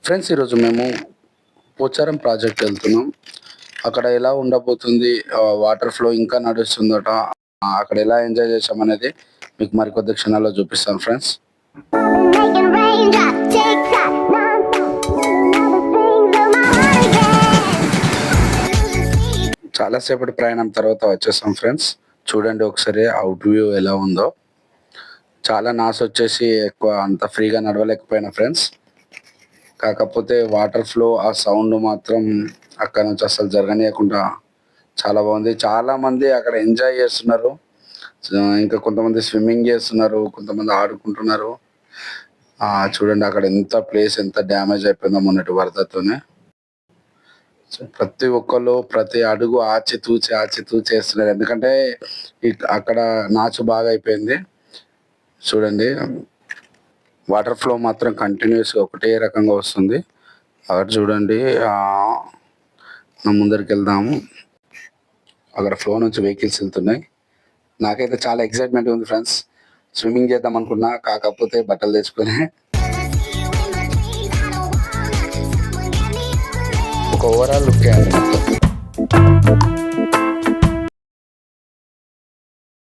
Friends, ఈరోజు మేము Pocharam project వెళ్తున్నాం. అక్కడ ఎలా ఉండబోతుంది, వాటర్ ఫ్లో ఇంకా నడుస్తుందట. అక్కడ ఎలా ఎంజాయ్ చేసామనేది మీకు మరికొద్ది క్షణాల్లో చూపిస్తాను ఫ్రెండ్స్. చాలాసేపటి ప్రయాణం తర్వాత వచ్చేసాం ఫ్రెండ్స్. చూడండి ఒకసారి అవుట్ వ్యూ ఎలా ఉందో. చాలా నాసు వచ్చేసి ఎక్కువ అంత ఫ్రీగా నడవలేకపోయినా ఫ్రెండ్స్. కాకపోతే వాటర్ ఫ్లో, ఆ సౌండ్ మాత్రం అక్కడ నుంచి అసలు జరగనీయకుండా చాలా బాగుంది. చాలామంది అక్కడ ఎంజాయ్ చేస్తున్నారు. ఇంకా కొంతమంది స్విమ్మింగ్ చేస్తున్నారు, కొంతమంది ఆడుకుంటున్నారు. చూడండి అక్కడ ఎంత ప్లేస్ ఎంత డ్యామేజ్ అయిపోయిందో మొన్నటి వరదతోనే. ప్రతి ఒక్కళ్ళు ప్రతి అడుగు ఆచితూచి వేస్తున్నారు. ఎందుకంటే అక్కడ నాచు బాగా అయిపోయింది. చూడండి వాటర్ ఫ్లో మాత్రం కంటిన్యూస్గా ఒకటే రకంగా వస్తుంది. అక్కడ చూడండి, ముందరికి వెళ్దాము. అక్కడ ఫ్లో నుంచి వెహికల్స్ వెళ్తున్నాయి. నాకైతే చాలా ఎక్సైట్మెంట్ ఉంది ఫ్రెండ్స్. స్విమ్మింగ్ చేద్దాం అనుకున్నా, కాకపోతే బట్టలు తెచ్చుకొని ఒక ఓవరాల్ లుక్